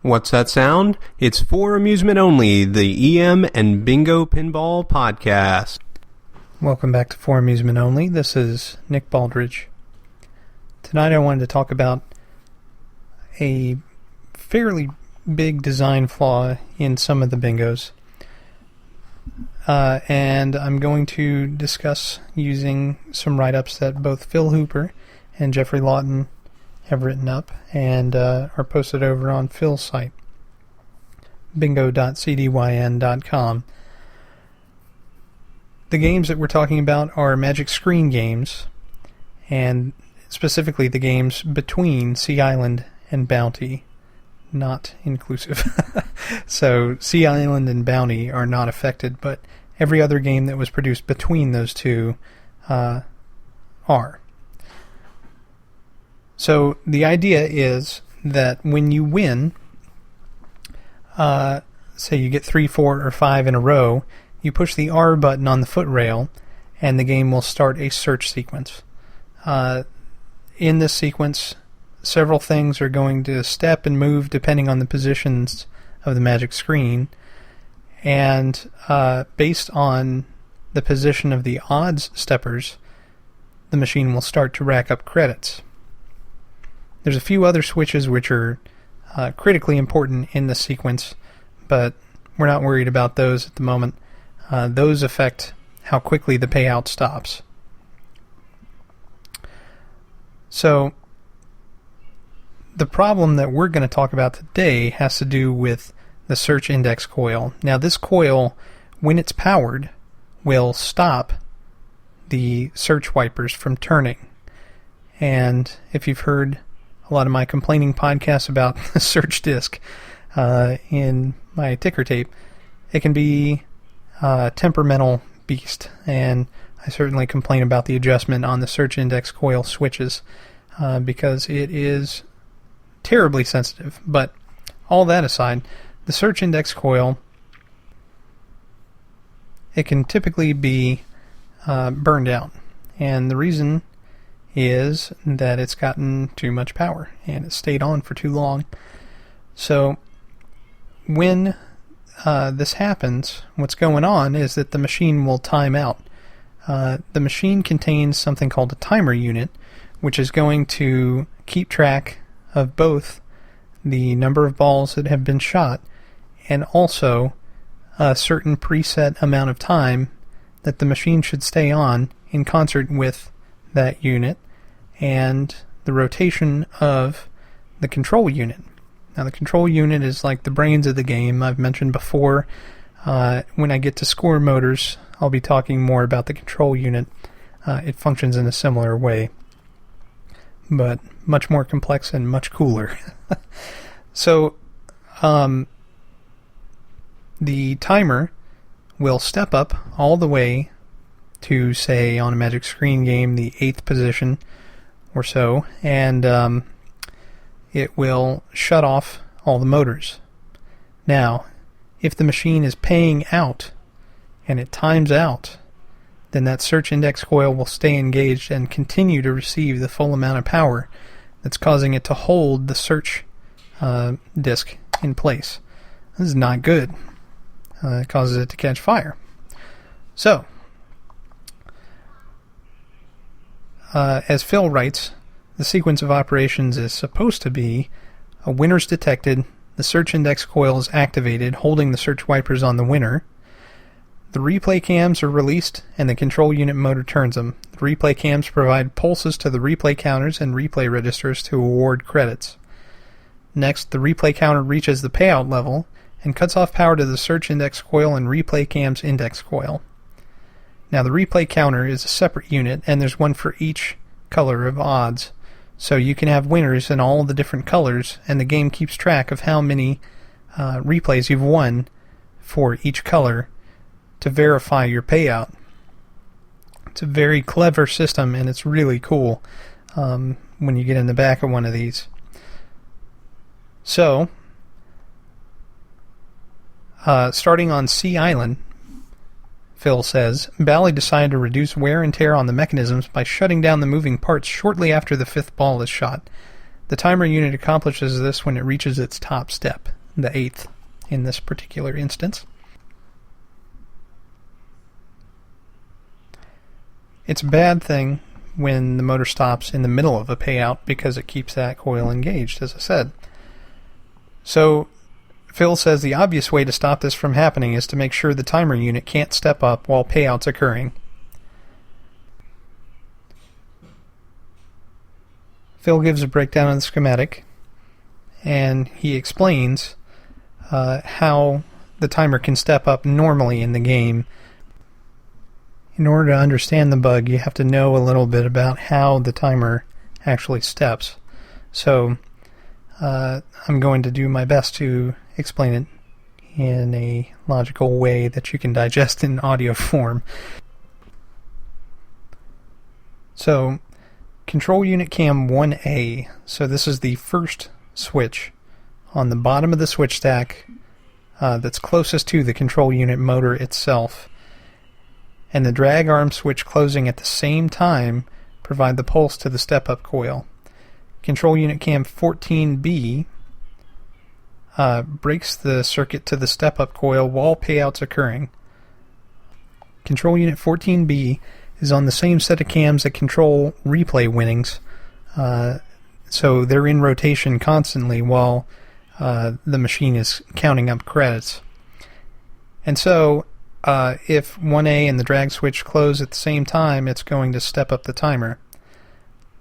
What's that sound? It's For Amusement Only, the EM and Bingo Pinball Podcast. Welcome back to For Amusement Only. This is Nick Baldridge. Tonight I wanted to talk about a fairly big design flaw in some of the bingos. And I'm going to discuss using some write-ups that both Phil Hooper and Jeffrey Lawton have written up and are posted over on Phil's site, bingo.cdyn.com. The games that we're talking about are Magic Screen games, and specifically the games between Sea Island and Bounty, not inclusive. So Sea Island and Bounty are not affected, but every other game that was produced between those two are. So the idea is that when you win, say you get 3, 4, or 5 in a row, you push the R button on the foot rail, and the game will start a search sequence. In this sequence, several things are going to step and move depending on the positions of the magic screen, and based on the position of the odds steppers, the machine will start to rack up credits. There's a few other switches which are critically important in the sequence, but we're not worried about those at the moment. Those affect how quickly the payout stops. So, the problem that we're going to talk about today has to do with the search index coil. Now, this coil, when it's powered, will stop the search wipers from turning. And if you've heard a lot of my complaining podcasts about the search disk in my ticker tape, it can be a temperamental beast, and I certainly complain about the adjustment on the search index coil switches because it is terribly sensitive. But all that aside, the search index coil, it can typically be burned out, and the reason is that it's gotten too much power and it stayed on for too long. So when this happens, what's going on is that the machine will time out. The machine contains something called a timer unit, which is going to keep track of both the number of balls that have been shot and also a certain preset amount of time that the machine should stay on in concert with that unit and the rotation of the control unit. Now, the control unit is like the brains of the game. I've mentioned before, when I get to score motors, I'll be talking more about the control unit. It functions in a similar way, but much more complex and much cooler. So, the timer will step up all the way to, say, on a Magic Screen game, the 8th position or so, and it will shut off all the motors. Now, if the machine is paying out and it times out, then that search index coil will stay engaged and continue to receive the full amount of power that's causing it to hold the search disk in place. This is not good. It causes it to catch fire. So, as Phil writes, the sequence of operations is supposed to be a winner's detected, the search index coil is activated, holding the search wipers on the winner. The replay cams are released, and the control unit motor turns them. The replay cams provide pulses to the replay counters and replay registers to award credits. Next, the replay counter reaches the payout level and cuts off power to the search index coil and replay cam's index coil. Now, the replay counter is a separate unit, and there's one for each color of odds. So you can have winners in all the different colors, and the game keeps track of how many replays you've won for each color to verify your payout. It's a very clever system, and it's really cool when you get in the back of one of these. So, starting on Sea Island, Phil says, Bally decided to reduce wear and tear on the mechanisms by shutting down the moving parts shortly after the 5th ball is shot. The timer unit accomplishes this when it reaches its top step, the 8th in this particular instance. It's a bad thing when the motor stops in the middle of a payout because it keeps that coil engaged, as I said. So Phil says the obvious way to stop this from happening is to make sure the timer unit can't step up while payout's occurring. Phil gives a breakdown of the schematic, and he explains how the timer can step up normally in the game. In order to understand the bug, you have to know a little bit about how the timer actually steps. So I'm going to do my best to explain it in a logical way that you can digest in audio form. So, control unit cam 1A, so this is the first switch on the bottom of the switch stack that's closest to the control unit motor itself. And the drag arm switch closing at the same time provide the pulse to the step-up coil. Control unit cam 14B breaks the circuit to the step-up coil while payout's occurring. Control unit 14B is on the same set of cams that control replay winnings, so they're in rotation constantly while the machine is counting up credits. And so, if 1A and the drag switch close at the same time, it's going to step up the timer.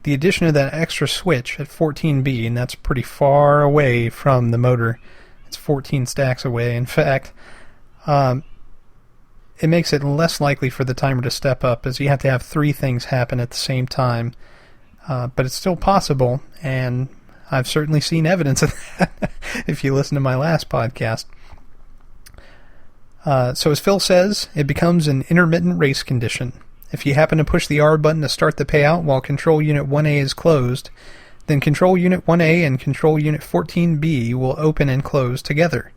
The addition of that extra switch at 14B, and that's pretty far away from the motor, it's 14 stacks away, in fact, it makes it less likely for the timer to step up, as you have to have 3 things happen at the same time. But it's still possible, and I've certainly seen evidence of that if you listen to my last podcast. So as Phil says, it becomes an intermittent race condition. If you happen to push the R button to start the payout while control unit 1A is closed, then control unit 1A and control unit 14B will open and close together.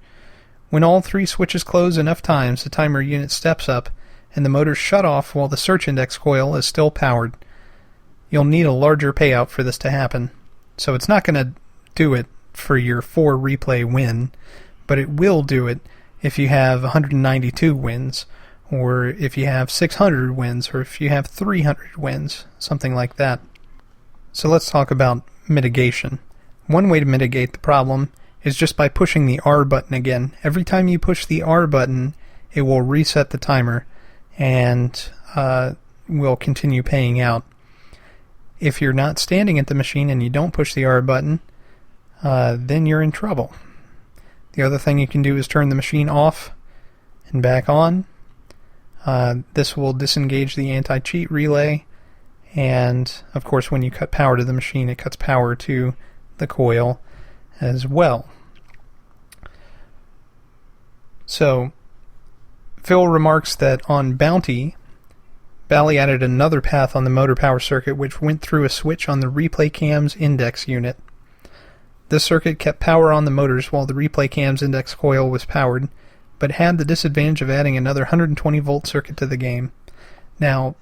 When all 3 switches close enough times, the timer unit steps up and the motor shut off while the search index coil is still powered. You'll need a larger payout for this to happen. So it's not going to do it for your 4 replay win, but it will do it if you have 192 wins, or if you have 600 wins, or if you have 300 wins, something like that. So let's talk about mitigation. One way to mitigate the problem is just by pushing the R button again. Every time you push the R button, it will reset the timer and will continue paying out. If you're not standing at the machine and you don't push the R button, then you're in trouble. The other thing you can do is turn the machine off and back on. This will disengage the anti-cheat relay, and of course when you cut power to the machine, it cuts power to the coil as well. So, Phil remarks that on Bounty, Bally added another path on the motor power circuit which went through a switch on the replay cam's index unit. This circuit kept power on the motors while the replay cam's index coil was powered, but had the disadvantage of adding another 120 volt circuit to the game. Now,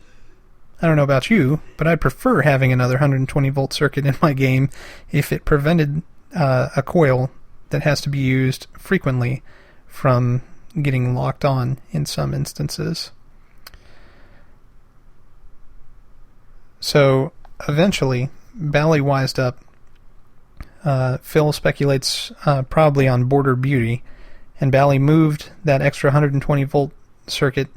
I don't know about you, but I'd prefer having another 120 volt circuit in my game if it prevented a coil that has to be used frequently from getting locked on in some instances. So, eventually, Bally wised up. Phil speculates probably on Border Beauty, and Bally moved that extra 120 volt circuit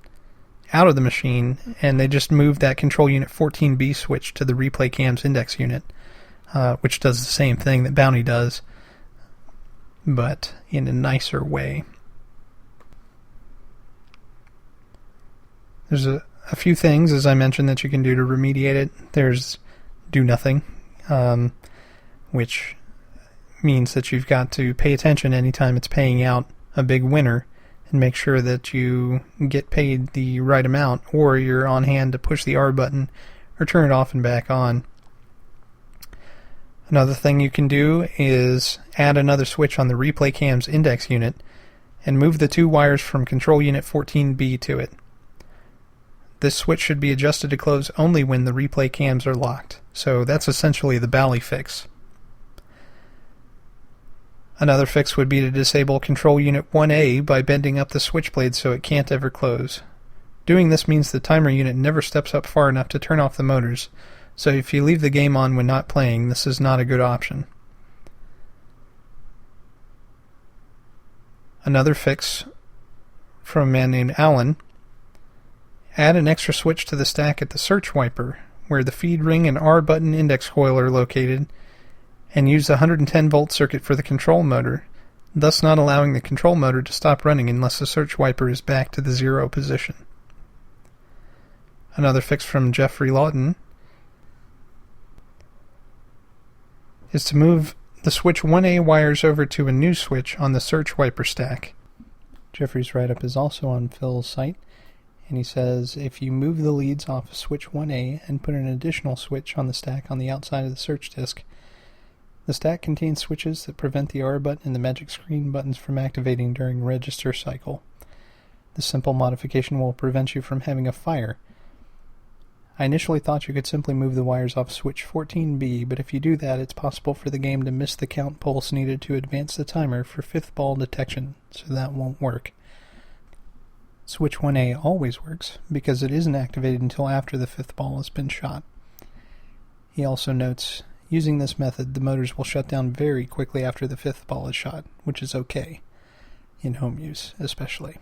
out of the machine, and they just moved that control unit 14B switch to the replay cam's index unit, which does the same thing that Bounty does, but in a nicer way. There's a few things, as I mentioned, that you can do to remediate it. There's do nothing, which means that you've got to pay attention anytime it's paying out a big winner and make sure that you get paid the right amount, or you're on hand to push the R button or turn it off and back on. Another thing you can do is add another switch on the replay cam's index unit and move the 2 wires from control unit 14B to it. This switch should be adjusted to close only when the replay cams are locked, so that's essentially the Bally fix. Another fix would be to disable Control Unit 1A by bending up the switchblade so it can't ever close. Doing this means the timer unit never steps up far enough to turn off the motors, so if you leave the game on when not playing, this is not a good option. Another fix from a man named Alan: add an extra switch to the stack at the search wiper, where the feed ring and R button index coil are located, and use the 110 volt circuit for the control motor, thus not allowing the control motor to stop running unless the search wiper is back to the 0 position. Another fix from Jeffrey Lawton is to move the switch 1A wires over to a new switch on the search wiper stack. Jeffrey's write-up is also on Phil's site, and he says, if you move the leads off of switch 1A and put an additional switch on the stack on the outside of the search disk, the stack contains switches that prevent the R button and the magic screen buttons from activating during register cycle. This simple modification will prevent you from having a fire. I initially thought you could simply move the wires off switch 14B, but if you do that, it's possible for the game to miss the count pulse needed to advance the timer for fifth ball detection, so that won't work. Switch 1A always works, because it isn't activated until after the fifth ball has been shot. He also notes, using this method, the motors will shut down very quickly after the fifth ball is shot, which is okay, in home use especially.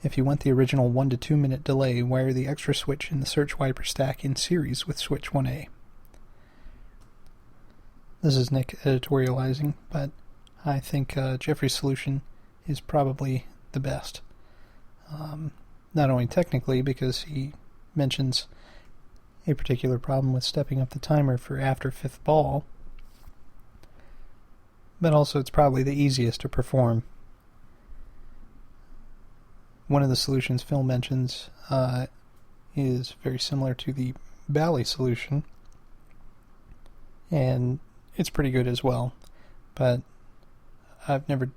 If you want the original 1 to 2 minute delay, wire the extra switch in the search wiper stack in series with switch 1A. This is Nick editorializing, but I think Jeffrey's solution is probably the best. Not only technically, because he mentions a particular problem with stepping up the timer for after fifth ball, but also it's probably the easiest to perform. One of the solutions Phil mentions is very similar to the Bally solution, and it's pretty good as well, but I've never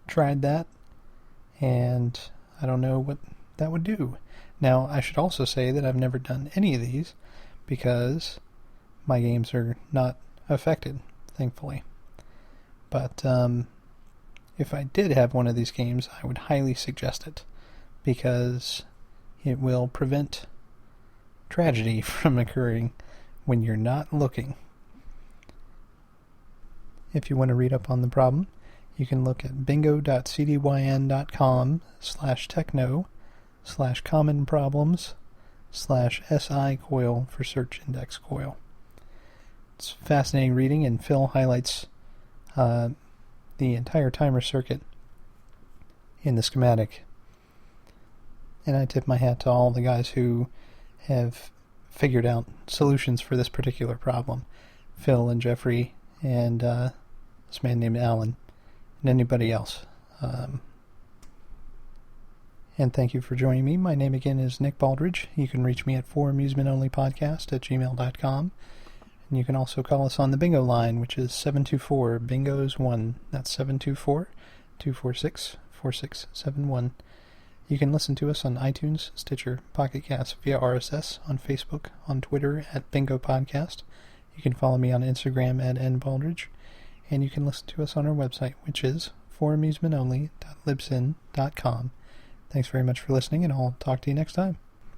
tried that, and I don't know what that would do. Now, I should also say that I've never done any of these because my games are not affected, thankfully. But if I did have one of these games, I would highly suggest it, because it will prevent tragedy from occurring when you're not looking. If you want to read up on the problem, you can look at bingo.cdyn.com/techno/common problems/SI coil for search index coil. It's fascinating reading, and Phil highlights the entire timer circuit in the schematic. And I tip my hat to all the guys who have figured out solutions for this particular problem. Phil and Jeffrey and this man named Alan and anybody else. And thank you for joining me. My name again is Nick Baldridge. You can reach me at foramusementonlypodcast@gmail.com. And you can also call us on the bingo line, which is 724-BINGOS1. That's 724-246-4671. You can listen to us on iTunes, Stitcher, Pocket Cast, via RSS, on Facebook, on Twitter at Bingo Podcast. You can follow me on Instagram at nbaldridge. And you can listen to us on our website, which is foramusementonly.libsyn.com. Thanks very much for listening, and I'll talk to you next time.